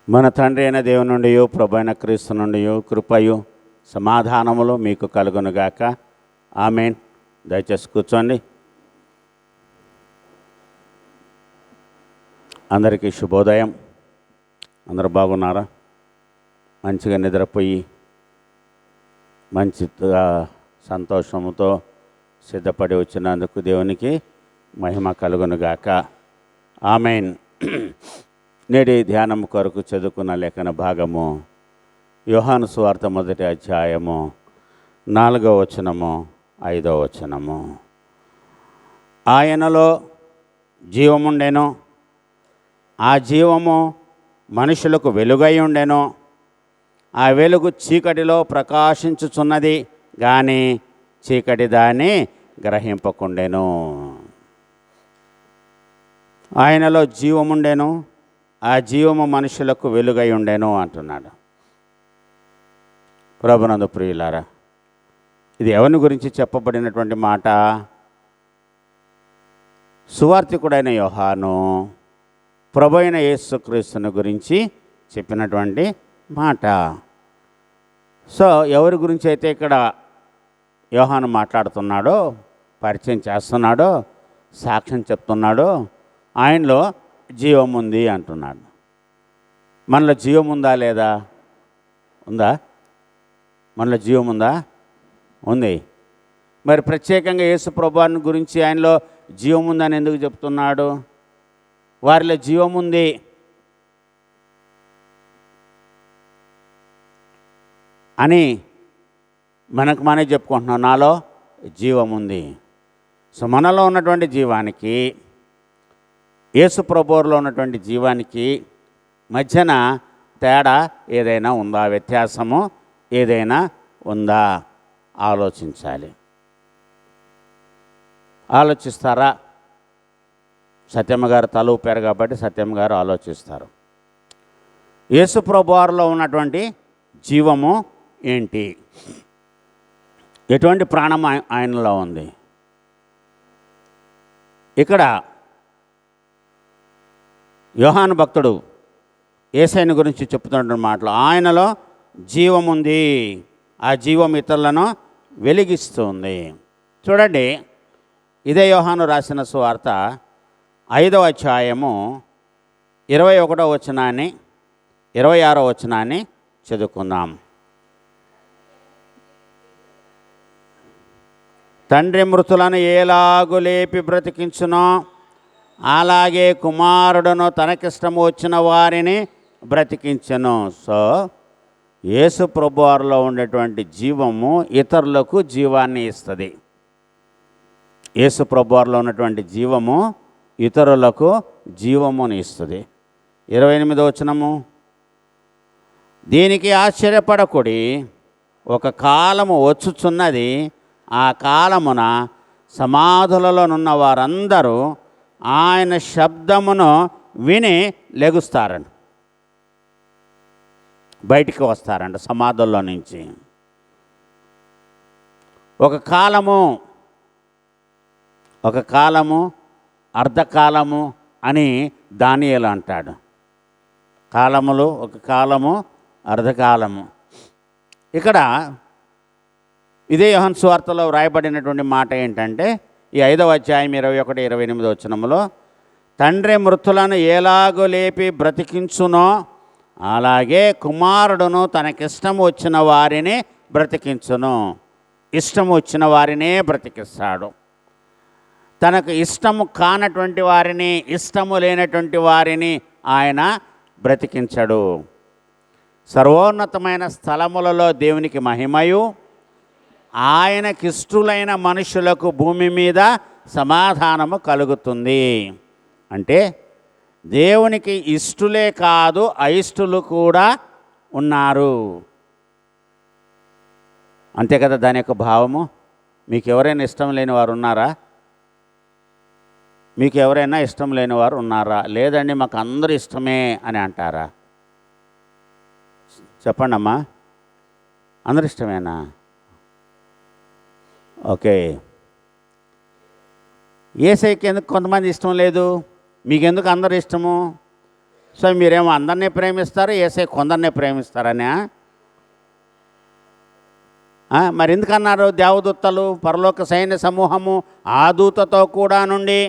మన తండ్రి అయిన దేవుని నుండి ప్రభు అయిన క్రీస్తు నుండి కృపయు సమాధానములు మీకు కలుగునుగాక. ఆమేన్. దయచేసి కూర్చోండి. అందరికీ శుభోదయం. అందరూ బాగున్నారా? మంచిగా నిద్రపోయి మంచిగా సంతోషముతో సిద్ధపడి వచ్చినందుకు దేవునికి మహిమ కలుగునుగాక. ఆమేన్. నేటి ధ్యానం కొరకు చదువుకున్న లేఖన భాగము యోహాను సువార్త 1వ అధ్యాయము 4వ వచనము 5వ వచనము. ఆయనలో జీవముండెను, ఆ జీవము మనుషులకు వెలుగై ఉండెను. ఆ వెలుగు చీకటిలో ప్రకాశించుచున్నది కానీ చీకటి దాన్ని గ్రహింపకుండెను. ఆయనలో జీవముండెను, ఆ జీవము మనుషులకు వెలుగై ఉండెను అంటున్నాడు. ప్రభునందు ప్రియులారా, ఇది ఎవరి గురించి చెప్పబడినటువంటి మాట? సువార్తికుడైన యోహాను ప్రభు అయిన యేసుక్రీస్తుని గురించి చెప్పినటువంటి మాట. సో ఎవరి గురించి అయితే ఇక్కడ యోహాను మాట్లాడుతున్నాడో, పరిచయం చేస్తున్నాడో, సాక్ష్యం చెప్తున్నాడో, ఆయనలో జీవం ఉంది అంటున్నాడు. మనలో జీవం ఉందా లేదా? ఉందా? మనలో జీవం ఉందా? ఉంది. మరి ప్రత్యేకంగా యేసు ప్రభువాని గురించి ఆయనలో జీవం ఉందని ఎందుకు చెప్తున్నాడు? వారిలో జీవం ఉంది అని మనమే చెప్పుకుంటున్నాం. నాలో జీవం ఉంది. సో మనలో ఉన్నటువంటి జీవానికి, యేసు ప్రభువులో ఉన్నటువంటి జీవానికి మధ్యన తేడా ఏదైనా ఉందా? వ్యత్యాసము ఏదైనా ఉందా? ఆలోచించాలి. ఆలోచిస్తారా? సత్యమ్మ గారు తల ఊపారు కాబట్టి సత్యమ్మ గారు ఆలోచిస్తారు. యేసు ప్రభువులో ఉన్నటువంటి జీవము ఏంటి? ఎటువంటి ప్రాణం ఆయనలో ఉంది? ఇక్కడ యోహాను భక్తుడు యేసయ్యను గురించి చెప్తున్న మాటలు, ఆయనలో జీవం ఉంది, ఆ జీవం ఇతరులను వెలిగిస్తుంది. చూడండి, ఇదే యోహాను రాసిన సువార్త 5వ అధ్యాయము 21వ వచనాన్ని 26వ వచనాన్ని చదువుకుందాం. తండ్రి మృతులను ఎలాగు లేపి బ్రతికించునో అలాగే కుమారుడును తనకిష్టము వచ్చిన వారిని బ్రతికించను. సో యేసు ప్రభువారిలో ఉండేటువంటి జీవము ఇతరులకు జీవాన్ని ఇస్తుంది. యేసు ప్రభువారిలో ఉన్నటువంటి జీవము ఇతరులకు జీవముని ఇస్తుంది. 28వ వచనము, దీనికి ఆశ్చర్యపడకుడి, ఒక కాలము వచ్చుచున్నది, ఆ కాలమున సమాధులలో నున్న వారందరూ ఆయన శబ్దమును విని లెగుస్తారండి, బయటికి వస్తారంట సమాధుల్లో నుంచి. ఒక కాలము అర్ధకాలము అని దానియేలు అంటాడు. కాలములు, ఒక కాలము, అర్ధకాలము. ఇక్కడ ఇదే యోహాను సువార్తలో వ్రాయబడినటువంటి మాట ఏంటంటే, ఈ 5వ అధ్యాయం 21, 28 వచనములో, తండ్రి మృతులను ఎలాగో లేపి బ్రతికించునో అలాగే కుమారుడును తనకిష్టం వచ్చిన వారిని బ్రతికించును. ఇష్టం వచ్చిన వారినే బ్రతికిస్తాడు. తనకు ఇష్టము కానటువంటి వారిని, ఇష్టము లేనటువంటి వారిని ఆయన బ్రతికించడు. సర్వోన్నతమైన స్థలములలో దేవునికి మహిమయు, ఆయనకిష్టులైన మనుషులకు భూమి మీద సమాధానము కలుగుతుంది. అంటే దేవునికి ఇష్టులే కాదు, అయిష్టులు కూడా ఉన్నారు. అంతే కదా దాని యొక్క భావము. మీకు ఎవరైనా ఇష్టం లేని వారు ఉన్నారా? మీకు ఎవరైనా ఇష్టం లేని వారు ఉన్నారా? లేదండి మాకు అందరూ ఇష్టమే అని అంటారా? చెప్పండి అమ్మా, అందరు ఇష్టమేనా? ఓకే. యేసయ్యకి ఎందుకు కొంతమంది ఇష్టం లేదు? మీకెందుకు అందరు ఇష్టము? సో మీరేమో అందరినీ ప్రేమిస్తారు, యేసయ్య కొందరినే ప్రేమిస్తారనే. మరి ఎందుకన్నారు? దేవదూతలు పరలోక సైన్య సమూహము ఆ దూతతో కూడా నుండి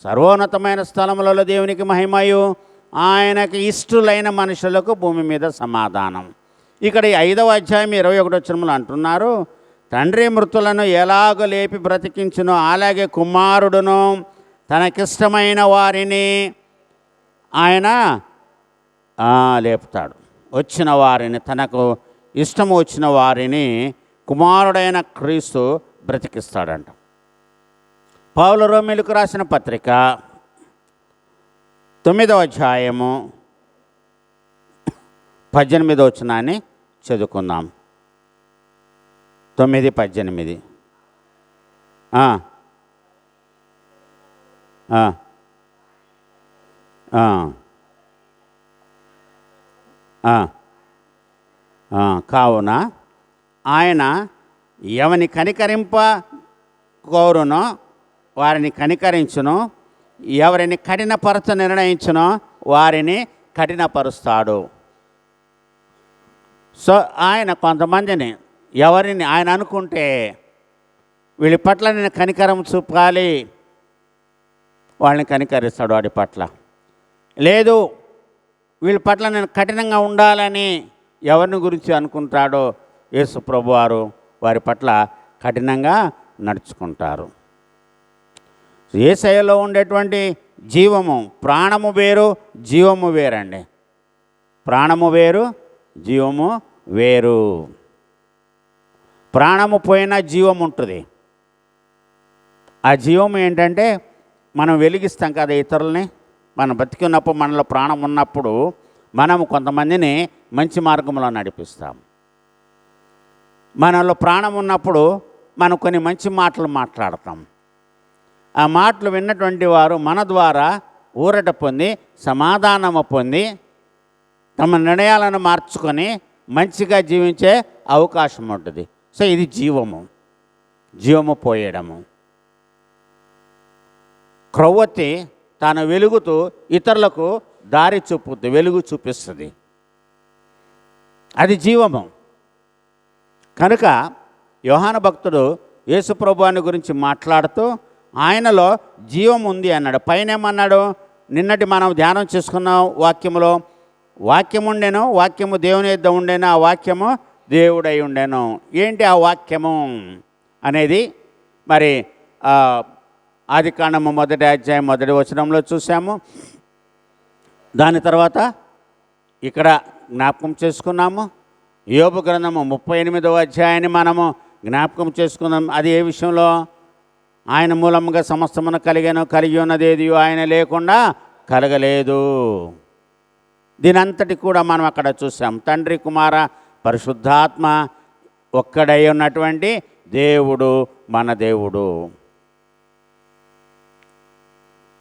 సర్వోన్నతమైన స్థలములలో దేవునికి మహిమయు ఆయనకి ఇష్టలైన మనుషులకు భూమి మీద సమాధానం. ఇక్కడ ఈ 5వ అధ్యాయం 21వ వచనంలో అంటున్నారు, తండ్రి మృతులను ఎలాగ లేపి బ్రతికించునో అలాగే కుమారుడును తనకిష్టమైన వారిని ఆయన లేపుతాడు. వచ్చిన వారిని, తనకు ఇష్టం వచ్చిన వారిని కుమారుడైన క్రీస్తు బ్రతికిస్తాడంట. పౌలు రోమీయులకు రాసిన పత్రిక 9వ అధ్యాయము 18వ వచనాన్ని చదువుకుందాం. 9:18. కావున ఆయన ఎవని కనికరింప కోరునో వారిని కనికరించును, ఎవరిని కఠినపరచ నిర్ణయించునో వారిని కఠినపరుస్తాడు. సో ఆయన కొంతమందిని, ఎవరిని ఆయన అనుకుంటే వీళ్ళ పట్ల నేను కనికరం చూపాలి, వాళ్ళని కనికరిస్తాడు వాడి పట్ల. లేదు వీళ్ళ పట్ల నేను కఠినంగా ఉండాలని ఎవరిని గురించి అనుకుంటాడో యేసు ప్రభువారు వారి పట్ల కఠినంగా నడుచుకుంటారు. యేసయ్యలో ఉండేటువంటి జీవము, ప్రాణము వేరు జీవము వేరండి. ప్రాణము వేరు జీవము వేరు. ప్రాణము పోయినా జీవం ఉంటుంది. ఆ జీవం ఏంటంటే మనం వెలిగిస్తాం కదా ఇతరుల్ని. మనం బతికున్నప్పుడు, మనలో ప్రాణం ఉన్నప్పుడు మనము కొంతమందిని మంచి మార్గంలో నడిపిస్తాం. మనలో ప్రాణం ఉన్నప్పుడు మనం కొన్ని మంచి మాటలు మాట్లాడతాం. ఆ మాటలు విన్నటువంటి వారు మన ద్వారా ఊరట పొంది, సమాధానము పొంది, తమ నిర్ణయాలను మార్చుకొని మంచిగా జీవించే అవకాశం ఉంటుంది. సో ఇది జీవము, జీవము పోయడము. క్రొవ్వొత్తి తాను వెలుగుతూ ఇతరులకు దారి చూపుతుంది, వెలుగు చూపిస్తుంది. అది జీవము. కనుక యోహాను భక్తుడు యేసుప్రభువుని గురించి మాట్లాడుతూ ఆయనలో జీవం ఉంది అన్నాడు. పైన ఏమన్నాడు? నిన్నటి మనం ధ్యానం చేసుకున్న వాక్యములో వాక్యము ఉండెను, వాక్యము దేవుని యొద్ద ఉండెను, ఆ వాక్యము దేవుడై ఉండెను. ఏంటి ఆ వాక్యము అనేది మరి ఆదికాండము 1వ అధ్యాయం 1వ వచనంలో చూసాము. దాని తర్వాత ఇక్కడ జ్ఞాపకం చేసుకున్నాము. యోబు గ్రంథము 38వ అధ్యాయాన్ని మనము జ్ఞాపకం చేసుకున్నాం. అది ఏ విషయంలో? ఆయన మూలంగా సమస్తమును కలిగాను, కలిగి ఉన్నదేది ఆయన లేకుండా కలగలేదు. దీనంతటి కూడా మనం అక్కడ చూసాం. తండ్రి, కుమార, పరిశుద్ధాత్మ ఒక్కడై ఉన్నటువంటి దేవుడు మన దేవుడు.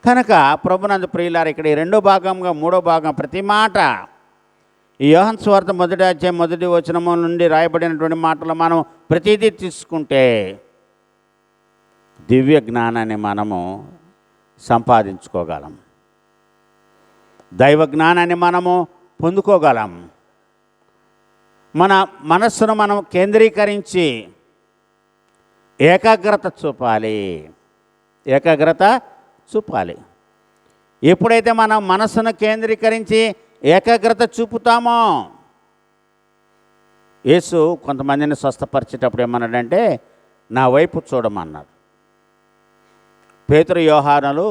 కనుక ప్రభునందు ప్రియులారా, ఇక్కడ ఈ 2వ భాగంగా 3వ భాగం ప్రతి మాట ఈ యోహాను సువార్త 1వ అధ్యాయం 1వ వచనము నుండి రాయబడినటువంటి మాటలు మనం ప్రతిదీ తీసుకుంటే దివ్య జ్ఞానాన్ని మనము సంపాదించుకోగలం, దైవ జ్ఞానాన్ని మనము పొందుకోగలం. మన మనస్సును మనం కేంద్రీకరించి ఏకాగ్రత చూపాలి, ఏకాగ్రత చూపాలి. ఎప్పుడైతే మనం మనస్సును కేంద్రీకరించి ఏకాగ్రత చూపుతామో, యేసు కొంతమందిని స్వస్థపరిచేటప్పుడు ఏమన్నాడంటే నా వైపు చూడమన్నాడు. పేతురు, యోహానులు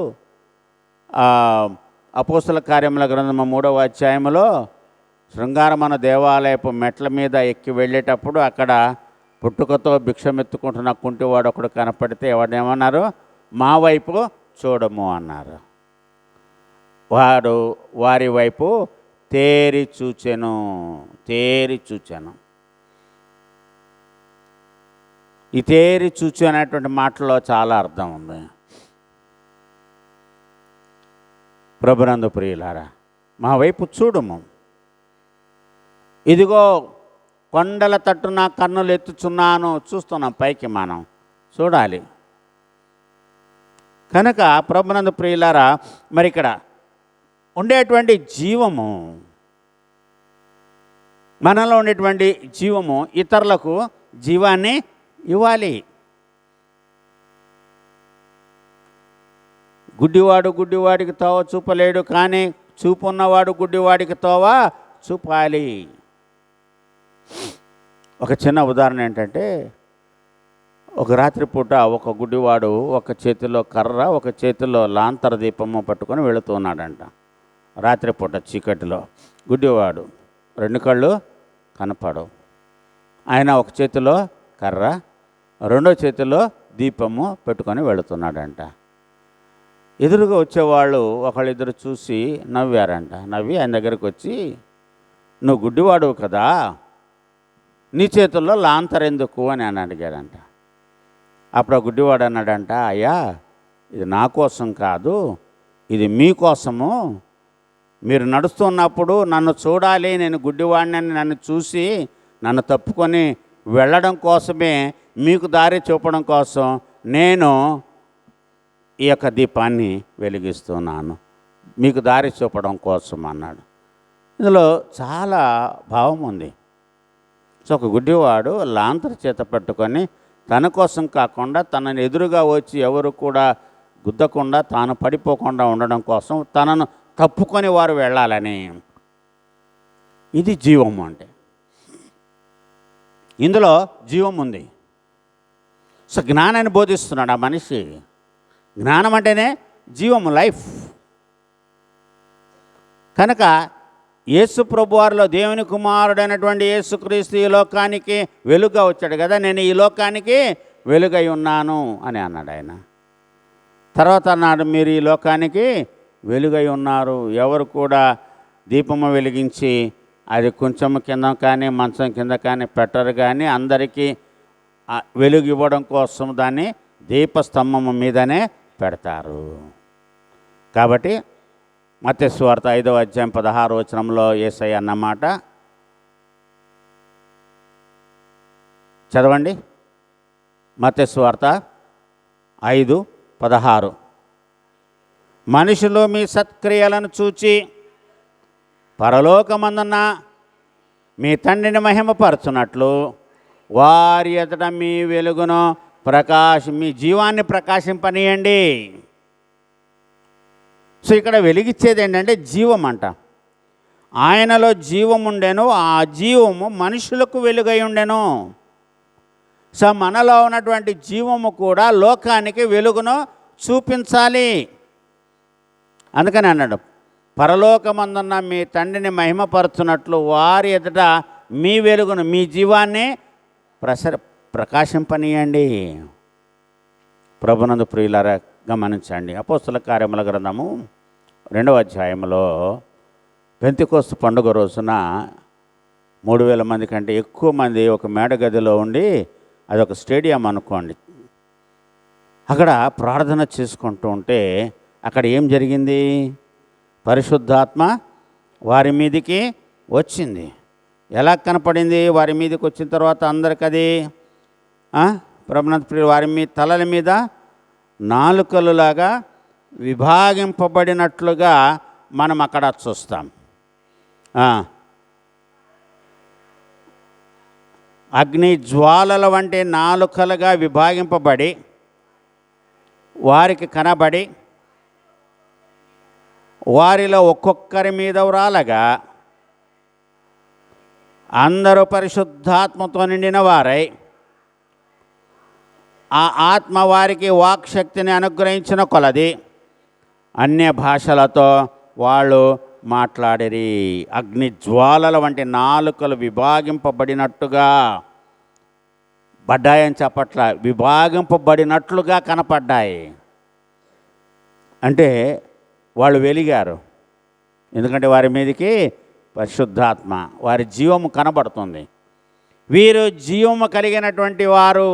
అపోస్తల కార్యముల గ్రంథము 3వ అధ్యాయంలో శృంగారమన దేవాలయపు మెట్ల మీద ఎక్కి వెళ్ళేటప్పుడు అక్కడ పుట్టుకతో భిక్షమెత్తుకుంటున్న కుంటివాడు ఒకడు కనపడితే వాడేమన్నారు? మా వైపు చూడము అన్నారు. వాడు వారి వైపు తేరి చూచెను, తేరి చూచెను. ఈ తేరి చూచు అనేటువంటి మాటలో చాలా అర్థం ఉంది. ప్రభునందు ప్రియులారా, మా వైపు చూడము. ఇదిగో కొండల తట్టున కన్నులు ఎత్తుచున్నాను. చూస్తున్నాం పైకి, మనం చూడాలి. కనుక ప్రభునందు ప్రియులారా, మరి ఇక్కడ ఉండేటువంటి జీవము, మనలో ఉండేటువంటి జీవము ఇతరులకు జీవాన్ని ఇవ్వాలి. గుడ్డివాడు గుడ్డివాడికి తోవ చూపలేడు, కానీ చూపున్నవాడు గుడ్డివాడికి తోవ చూపాలి. ఒక చిన్న ఉదాహరణ ఏంటంటే, ఒక రాత్రిపూట ఒక గుడ్డివాడు ఒక చేతిలో కర్ర, ఒక చేతిలో లాంతర దీపము పట్టుకొని వెళుతున్నాడంట. రాత్రిపూట చీకటిలో గుడ్డివాడు, 2 కళ్ళు కనపడవు. ఆయన ఒక చేతిలో కర్ర, రెండో చేతిలో దీపము పెట్టుకొని వెళుతున్నాడంట. ఎదురుగా వచ్చేవాళ్ళు ఒకళ్ళిద్దరు చూసి నవ్వారంట. నవ్వి ఆయన దగ్గరికి వచ్చి, నువ్వు గుడ్డివాడు కదా, నీ చేతుల్లో లాంతరెందుకు అని ఆయన అడిగాడంట. అప్పుడు ఆ గుడ్డివాడు అన్నాడంట, అయ్యా ఇది నా కోసం కాదు, ఇది మీకోసము. మీరు నడుస్తున్నప్పుడు నన్ను చూడాలి, నేను గుడ్డివాడిని అని నన్ను చూసి నన్ను తప్పుకొని వెళ్ళడం కోసమే, మీకు దారి చూపడం కోసం నేను ఈ యొక్క దీపాన్ని వెలిగిస్తున్నాను, మీకు దారి చూపడం కోసం అన్నాడు. ఇందులో చాలా భావం ఉంది. సో ఒక గుడ్డివాడు లాంతర చేత పట్టుకొని తన కోసం కాకుండా తనని ఎదురుగా వచ్చి ఎవరు కూడా గుద్దకుండా తాను పడిపోకుండా ఉండడం కోసం తనను తప్పుకొని వారు వెళ్ళాలని. ఇది జీవము అంటే. ఇందులో జీవం ఉంది. సో జ్ఞానాన్ని బోధిస్తున్నాడు ఆ మనిషి. జ్ఞానం అంటేనే జీవము, లైఫ్. కనుక యేసు ప్రభువారిలో దేవుని కుమారుడైనటువంటి యేసుక్రీస్తు ఈ లోకానికి వెలుగుగా వచ్చాడు కదా, నేను ఈ లోకానికి వెలుగై ఉన్నాను అని అన్నాడు ఆయన. తర్వాత అన్నాడు, మీరు ఈ లోకానికి వెలుగై ఉన్నారు. ఎవరు కూడా దీపము వెలిగించి అది కొంచెం కింద కానీ మంచం కింద కానీ పెట్టరు, కానీ అందరికీ వెలుగు ఇవ్వడం కోసం దాన్ని దీపస్తంభము మీదనే పెడతారు. కాబట్టి మత్తయి సువార్త 5వ అధ్యాయం 16వ వచనంలో యేసయ్య అన్నమాట చదవండి. మత్తయి సువార్త 5:16, మనుషులు మీ సత్క్రియలను చూచి పరలోకమందున్న మీ తండ్రిని మహిమపరచునట్లు వారి ఎదుట మీ వెలుగును మీ జీవాన్ని ప్రకాశింపనీయండి. సో ఇక్కడ వెలిగించేది ఏంటంటే జీవం అంట. ఆయనలో జీవం ఉండెను, ఆ జీవము మనుషులకు వెలుగై ఉండెను. సో మనలో ఉన్నటువంటి జీవము కూడా లోకానికి వెలుగును చూపించాలి. అందుకని అన్నాడు, పరలోకమందున్న మీ తండ్రిని మహిమపరచునట్లు వారి ఎదుట మీ వెలుగును, మీ జీవాన్ని ప్రకాశింపనీయండి. ప్రభునందు ప్రియులారా గమనించండి. అపోస్తల కార్యముల గ్రంథము 2వ అధ్యాయంలో పెంతెకోస్తు పండుగ రోజున 3000 మంది కంటే ఎక్కువ మంది ఒక మేడగదిలో ఉండి, అదొక స్టేడియం అనుకోండి, అక్కడ ప్రార్థన చేసుకుంటూ ఉంటే అక్కడ ఏం జరిగింది? పరిశుద్ధాత్మ వారి మీదికి వచ్చింది. ఎలా కనపడింది? వారి మీదకి వచ్చిన తర్వాత అందరికి అది ప్రభునందు ప్రియులు వారి తలల మీద నాలుకలులాగా విభాగింపబడినట్లుగా మనం అక్కడ చూస్తాం. అగ్ని జ్వాలల వంటి నాలుకలుగా విభాగింపబడి వారికి కనబడి వారిలో ఒక్కొక్కరి మీద రాలగా అందరూ పరిశుద్ధాత్మతో నిండిన వారై ఆ ఆత్మ వారికి వాక్శక్తిని అనుగ్రహించిన కొలది అన్య భాషలతో వాళ్ళు మాట్లాడిరి. అగ్ని జ్వాలల వంటి నాలుకలు విభాగింపబడినట్టుగా పడ్డాయని చెప్పట్ల, విభాగింపబడినట్లుగా కనపడ్డాయి. అంటే వాళ్ళు వెలిగారు, ఎందుకంటే వారి మీదకి పరిశుద్ధాత్మ, వారి జీవము కనబడుతుంది. వీరు జీవము కలిగినటువంటి వారు,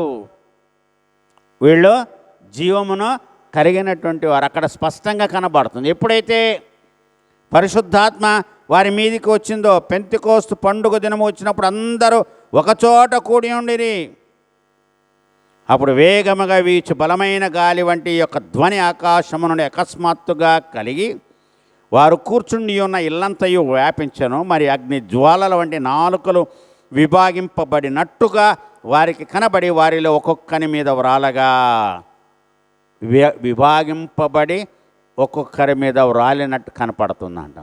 వీళ్ళు జీవమును కలిగినటువంటి వారు అక్కడ స్పష్టంగా కనబడుతుంది. ఎప్పుడైతే పరిశుద్ధాత్మ వారి మీదికి వచ్చిందో, పెంతెకోస్తు పండుగ దినము వచ్చినప్పుడు అందరూ ఒకచోట కూడి ఉండిరి. అప్పుడు వేగముగా వీచు బలమైన గాలి వంటి యొక్క ధ్వని ఆకాశము నుండి అకస్మాత్తుగా కలిగి వారు కూర్చుండి ఉన్న ఇల్లంతయు వ్యాపించెను. మరి అగ్ని జ్వాలల వంటి నాలుకలు విభాగింపబడినట్టుగా వారికి కనబడి వారిలో ఒక్కొక్కని మీద వ్రాలగా, విభాగింపబడి ఒక్కొక్కరి మీద వ్రాలినట్టు కనపడుతుందంట.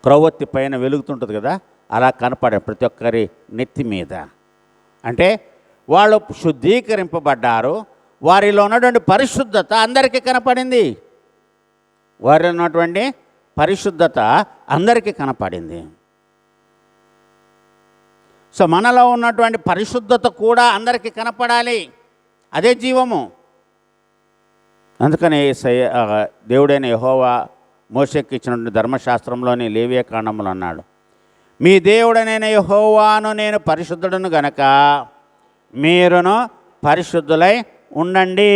క్రొవ్వొత్తి పైన వెలుగుతుంటుంది కదా, అలా కనపడే ప్రతి ఒక్కరి నెత్తి మీద. అంటే వాళ్ళు శుద్ధీకరింపబడ్డారు. వారిలో ఉన్నటువంటి పరిశుద్ధత అందరికీ కనపడింది. వారిలో ఉన్నటువంటి పరిశుద్ధత అందరికీ కనపడింది. సో మనలో ఉన్నటువంటి పరిశుద్ధత కూడా అందరికీ కనపడాలి. అదే జీవము. అందుకని దేవుడైన యెహోవా మోషేకి ఇచ్చినటువంటి ధర్మశాస్త్రంలోని లేవియ కాండములు అన్నాడు, మీ దేవుడనైన యెహోవాను నేను పరిశుద్ధుడను గనక మీరును పరిశుద్ధులై ఉండండి.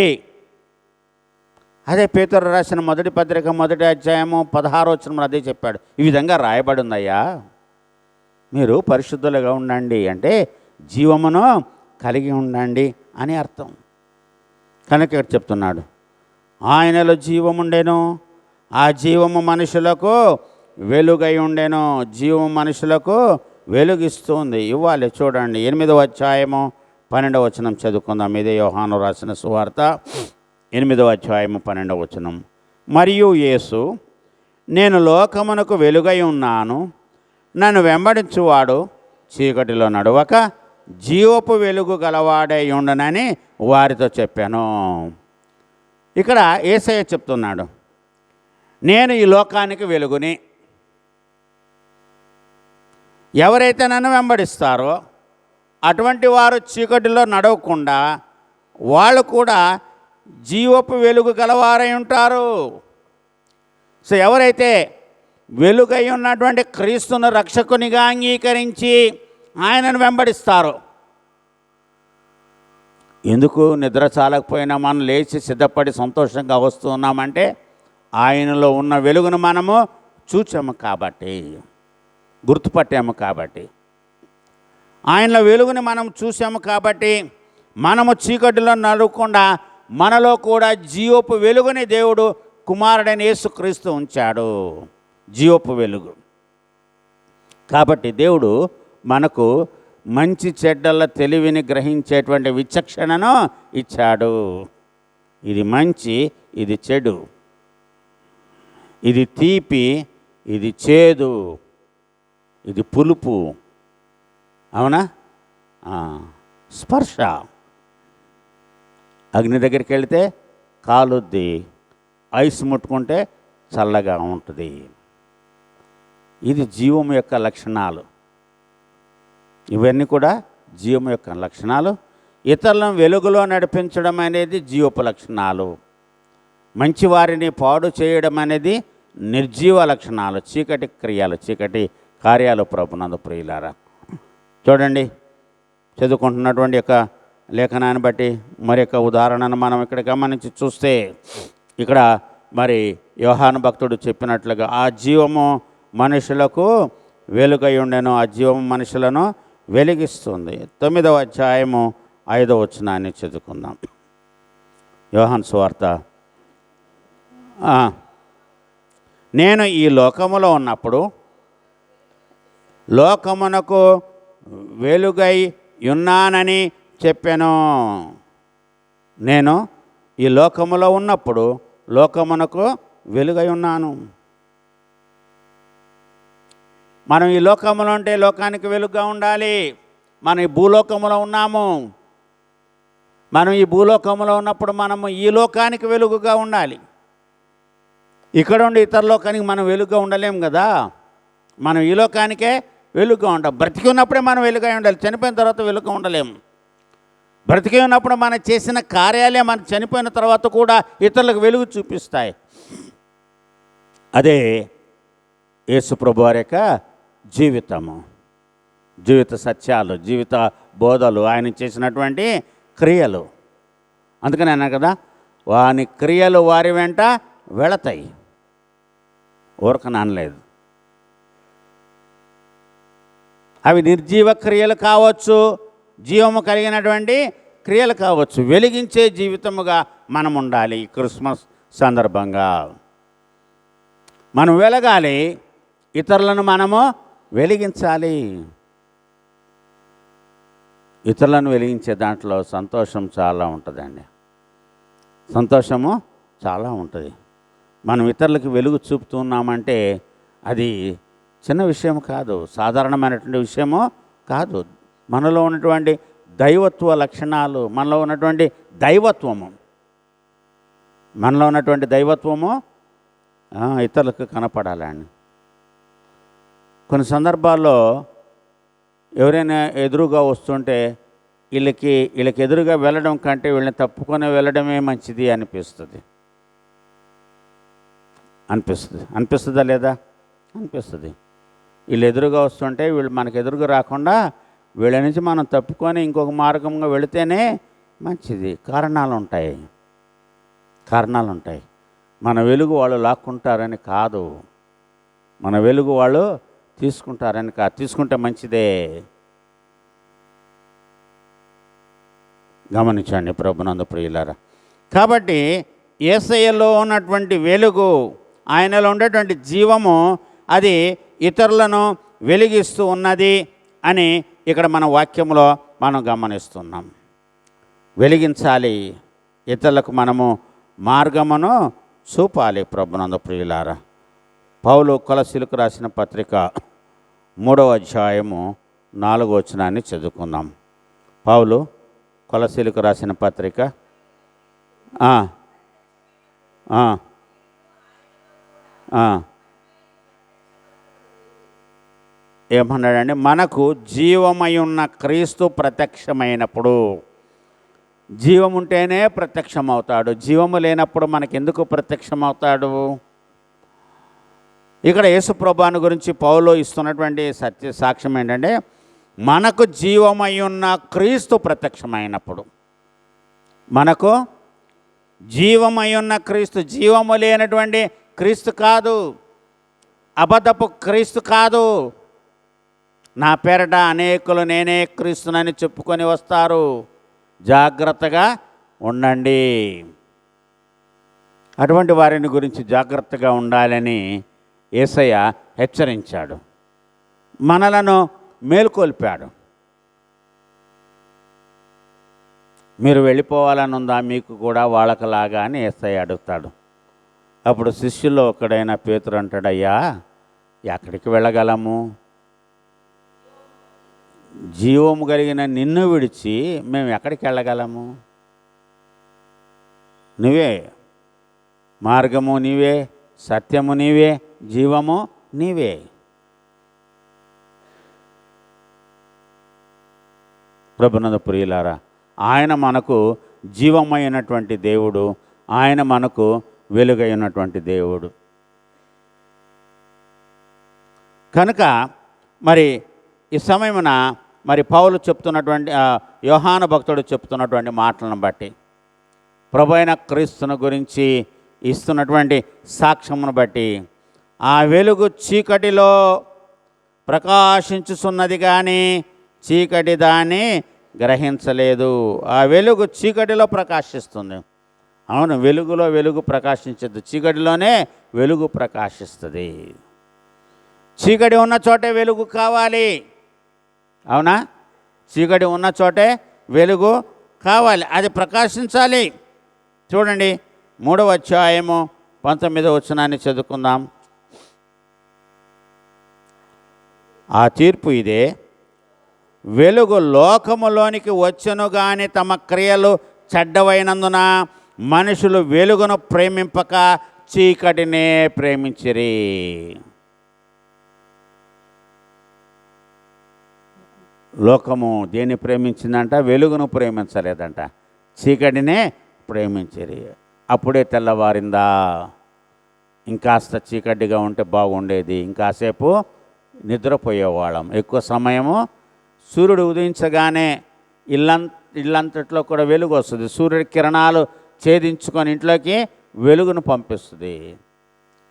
అదే పేతురు రాసిన మొదటి పత్రిక 1వ అధ్యాయము 16వ వచనంలో అదే చెప్పాడు. ఈ విధంగా రాయబడి ఉందయ్యా, మీరు పరిశుద్ధులుగా ఉండండి అంటే జీవమును కలిగి ఉండండి అని అర్థం. కనుక ఇక్కడ చెప్తున్నాడు, ఆయనలో జీవముండెను, ఆ జీవము మనుషులకు వెలుగై ఉండెను. జీవము మనుషులకు వెలుగిస్తుంది, ఇవ్వాలి. చూడండి 8వ అధ్యాయము 12వ వచనం చదువుకుందాం. ఇదే యోహాను రాసిన సువార్త 8వ అధ్యాయము 12వ వచనం. మరియు యేసు, నేను లోకమునకు వెలుగై ఉన్నాను, నన్ను వెంబడించువాడు చీకటిలో నడవక జీవపు వెలుగు గలవాడై ఉండనని వారితో చెప్పాను. ఇక్కడ యేసయ్య చెప్తున్నాడు, నేను ఈ లోకానికి వెలుగుని. ఎవరైతే నన్ను వెంబడిస్తారో అటువంటి వారు చీకటిలో నడవకుండా వాళ్ళు కూడా జీవపు వెలుగు గలవారై ఉంటారు. సో ఎవరైతే వెలుగై ఉన్నటువంటి క్రీస్తును రక్షకునిగా అంగీకరించి ఆయనను వెంబడిస్తారో, ఎందుకు నిద్ర చాలకపోయినా మనం లేచి సిద్ధపడి సంతోషంగా వస్తున్నామంటే ఆయనలో ఉన్న వెలుగును మనము చూచాము కాబట్టి, గుర్తుపట్టాము కాబట్టి, ఆయనలో వెలుగుని మనం చూసాము కాబట్టి మనము చీకటిలో నడవకుండా మనలో కూడా జీవపు వెలుగుని దేవుడు కుమారుడైన యేసుక్రీస్తు ఉంచాడు. జీవపు వెలుగు కాబట్టి దేవుడు మనకు మంచి చెడ్డల తెలివిని గ్రహించేటువంటి విచక్షణను ఇచ్చాడు. ఇది మంచి, ఇది చెడు, ఇది తీపి, ఇది చేదు, ఇది పులుపు, అవునా? స్పర్శ, అగ్ని దగ్గరికి వెళితే కాలుద్ది, ఐస్ ముట్టుకుంటే చల్లగా ఉంటుంది. ఇది జీవం యొక్క లక్షణాలు. ఇవన్నీ కూడా జీవం యొక్క లక్షణాలు. ఇతరులను వెలుగులో నడిపించడం అనేది జీవపు లక్షణాలు. మంచివారిని పాడు చేయడం అనేది నిర్జీవ లక్షణాలు, చీకటి క్రియలు, చీకటి కార్యాలు. ప్రభునందు ప్రియులారా, చూడండి, చదువుకుంటున్నటువంటి యొక్క లేఖనాన్ని బట్టి మరి యొక్క ఉదాహరణను మనం ఇక్కడ గమనించి చూస్తే, ఇక్కడ మరి యోహాను భక్తుడు చెప్పినట్లుగా ఆ జీవము మనుషులకు వెలుగై ఉండెను, ఆ జీవము మనుషులను వెలిగిస్తుంది. 9వ అధ్యాయము 5వ వచనాన్ని చదువుకుందాం. యోహాను సువార్త. నేను ఈ లోకములో ఉన్నప్పుడు లోకమునకు వెలుగై ఉన్నానని చెప్పాను. నేను ఈ లోకములో ఉన్నప్పుడు లోకమునకు వెలుగై ఉన్నాను. మనం ఈ లోకములో ఉంటే లోకానికి వెలుగుగా ఉండాలి. మనం ఈ భూలోకములో ఉన్నాము. మనం ఈ భూలోకములో ఉన్నప్పుడు మనము ఈ లోకానికి వెలుగుగా ఉండాలి. ఇక్కడ ఉండి ఇతర లోకానికి మనం వెలుగుగా ఉండలేం కదా. మనం ఈ లోకానికే వెలుగుగా ఉంటాం. బ్రతికి ఉన్నప్పుడే మనం వెలుగుగా ఉండాలి, చనిపోయిన తర్వాత వెలుగుగా ఉండలేము. బ్రతికి ఉన్నప్పుడు మనం చేసిన కార్యాలే మనం చనిపోయిన తర్వాత కూడా ఇతరులకు వెలుగు చూపిస్తాయి. అదే యేసు ప్రభు వారి యొక్క జీవితము, జీవిత సత్యాలు, జీవిత బోధలు, ఆయన చేసినటువంటి క్రియలు. అందుకని అన్నా కదా, వాని క్రియలు వారి వెంట వెళతాయి. ఊరకన అనలేదు. అవి నిర్జీవ క్రియలు కావచ్చు, జీవము కలిగినటువంటి క్రియలు కావచ్చు. వెలిగించే జీవితముగా మనం ఉండాలి. క్రిస్మస్ సందర్భంగా మనం వెలగాలి, ఇతరులను మనము వెలిగించాలి. ఇతరులను వెలిగించే దాంట్లో సంతోషం చాలా ఉంటుందండి. సంతోషము చాలా ఉంటుంది. మనం ఇతరులకు వెలుగు చూపుతున్నామంటే అది చిన్న విషయం కాదు, సాధారణమైనటువంటి విషయము కాదు. మనలో ఉన్నటువంటి దైవత్వ లక్షణాలు, మనలో ఉన్నటువంటి దైవత్వము ఇతరులకు కనపడాలండి. కొన్ని సందర్భాల్లో ఎవరైనా ఎదురుగా వస్తుంటే వీళ్ళకి ఎదురుగా వెళ్ళడం కంటే వీళ్ళని తప్పుకొని వెళ్ళడమే మంచిది అనిపిస్తుందా లేదా? అనిపిస్తుంది. వీళ్ళు ఎదురుగా వస్తుంటే వీళ్ళు మనకు ఎదురుగా రాకుండా వీళ్ళ నుంచి మనం తప్పుకొని ఇంకొక మార్గంగా వెళితేనే మంచిది. కారణాలు ఉంటాయి. మన వెలుగు వాళ్ళు లాక్కుంటారని కాదు, మన వెలుగు వాళ్ళు తీసుకుంటారని కాదు. తీసుకుంటే మంచిదే. గమనించండి ప్రభునందు ప్రియులారా. కాబట్టి యేసయ్యలో ఉన్నటువంటి వెలుగు, ఆయనలో ఉండేటువంటి జీవము అది ఇతరులను వెలిగిస్తూ ఉన్నది అని ఇక్కడ మన వాక్యంలో మనం గమనిస్తున్నాం. వెలిగించాలి, ఇతరులకు మనము మార్గమును చూపాలి. ప్రభునందు ప్రియులారా, పౌలు కొలసీలకు రాసిన పత్రిక 3వ అధ్యాయము 4వ వచనాన్ని చదువుకుందాం. పౌలు కొలసీలకు రాసిన పత్రిక ఏమన్నాడండి? మనకు జీవమై ఉన్న క్రీస్తు ప్రత్యక్షమైనప్పుడు. జీవం ఉంటేనే ప్రత్యక్షమవుతాడు. జీవము లేనప్పుడు మనకెందుకు ప్రత్యక్షమవుతాడు? ఇక్కడ యేసుప్రభుని గురించి పౌలు ఇస్తున్నటువంటి సత్య సాక్ష్యం ఏంటంటే, మనకు జీవమై ఉన్న క్రీస్తు ప్రత్యక్షమైనప్పుడు. మనకు జీవమై ఉన్న క్రీస్తు, జీవము లేనటువంటి క్రీస్తు కాదు, అబద్ధపు క్రీస్తు కాదు. నా పేరట అనేకులు నేనే క్రీస్తునని చెప్పుకొని వస్తారు, జాగ్రత్తగా ఉండండి. అటువంటి వారిని గురించి జాగ్రత్తగా ఉండాలని యేసయ్య హెచ్చరించాడు, మనలను మేల్కొల్పాడు. మీరు వెళ్ళిపోవాలని ఉందా మీకు కూడా వాళ్ళకలాగా అని యేసయ్య అడుగుతాడు. అప్పుడు శిష్యుల్లో ఒకడైన పేతురు అంటాడు, అయ్యా ఎక్కడికి వెళ్ళగలము? జీవము కలిగిన నిన్ను విడిచి మేము ఎక్కడికి వెళ్ళగలము? నువ్వే మార్గము, నీవే సత్యము, నీవే జీవము, నీవే. ప్రభునందు ప్రియులారా, ఆయన మనకు జీవమైనటువంటి దేవుడు, ఆయన మనకు వెలుగైనటువంటి దేవుడు. కనుక మరి ఈ సమయమున మరి పౌలు చెప్తున్నటువంటి, యోహాను భక్తుడు చెప్తున్నటువంటి మాటలను బట్టి, ప్రభు అయిన క్రీస్తుని గురించి ఇస్తున్నటువంటి సాక్ష్యమును బట్టి, ఆ వెలుగు చీకటిలో ప్రకాశించుచున్నది కానీ చీకటి దాన్ని గ్రహించలేదు. ఆ వెలుగు చీకటిలో ప్రకాశిస్తుంది. అవును, వెలుగులో వెలుగు ప్రకాశించదు, చీకటిలోనే వెలుగు ప్రకాశిస్తుంది. చీకటి ఉన్న చోటే వెలుగు కావాలి, అవునా? చీకటి ఉన్న చోటే వెలుగు కావాలి, అది ప్రకాశించాలి. చూడండి 3వ అధ్యాయము 19వ వచనాన్ని చదువుకుందాం. ఆ తీర్పు ఇదే, వెలుగు లోకములోనికి వచ్చెను గాని తమ క్రియలు చెడ్డవైనందున మనుషులు వెలుగును ప్రేమింపక చీకటినే ప్రేమించిరి. లోకము దేన్ని ప్రేమించిందంట? వెలుగును ప్రేమించలేదంట, చీకటినే ప్రేమించిరి. అప్పుడే తెల్లవారిందా? ఇంకాస్త చీకటిగా ఉంటే బాగుండేది, ఇంకాసేపు నిద్రపోయేవాళ్ళం. ఎక్కువ సమయము సూర్యుడు ఉదయించగానే ఇల్లంతట్లో కూడా వెలుగు వస్తుంది. సూర్యుడి కిరణాలు ఛేదించుకొని ఇంట్లోకి వెలుగును పంపిస్తుంది,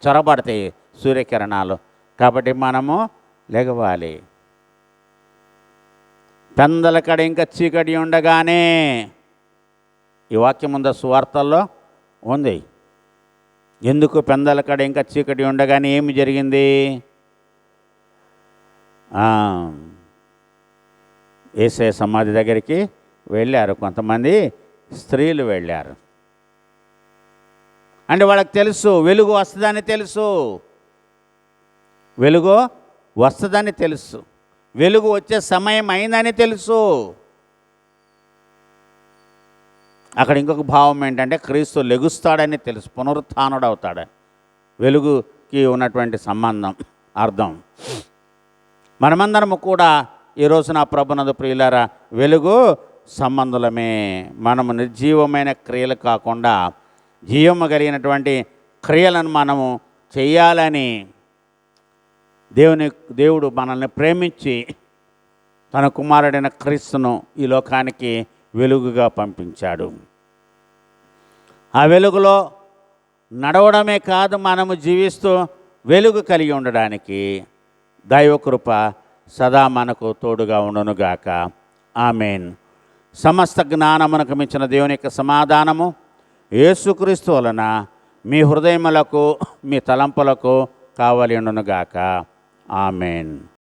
చొరబడతాయి సూర్యకిరణాలు. కాబట్టి మనము లెగవాలి. పెందలకడ ఇంకా చీకటి ఉండగానే, ఈ వాక్యం ఉందా? సువార్తల్లో ఉంది. ఎందుకు పెందల కడ ఇంకా చీకటి ఉండగానే ఏమి జరిగింది? యేసయ్య సమాధి దగ్గరికి వెళ్ళారు, కొంతమంది స్త్రీలు వెళ్ళారు. అంటే వాళ్ళకి తెలుసు వెలుగు వస్తుందని తెలుసు, వెలుగు వస్తుందని తెలుసు, వెలుగు వచ్చే సమయం అయిందని తెలుసు. అక్కడ ఇంకొక భావం ఏంటంటే క్రీస్తు లెగుస్తాడని తెలుసు, పునరుత్థానుడు అవుతాడని. వెలుగుకి ఉన్నటువంటి సంబంధం, అర్థం. మనమందరము కూడా ఈరోజు నా ప్రభునందు ప్రియులారా వెలుగు సంబంధులమే. మనము నిర్జీవమైన క్రియలు కాకుండా జీవము కలిగినటువంటి క్రియలను మనము చేయాలని దేవుడు మనల్ని ప్రేమించి తన కుమారుడైన క్రీస్తును ఈ లోకానికి వెలుగుగా పంపించాడు. ఆ వెలుగులో నడవడమే కాదు, మనము జీవిస్తూ వెలుగు కలిగి ఉండడానికి దైవకృప సదా మనకు తోడుగా ఉండునుగాక. ఆమేన్. సమస్త జ్ఞానమునకు మించిన దేవుని యొక్క సమాధానము యేసుక్రీస్తు వలన మీ హృదయములకు మీ తలంపులకు కావలి ఉండునుగాక. ఆమేన్.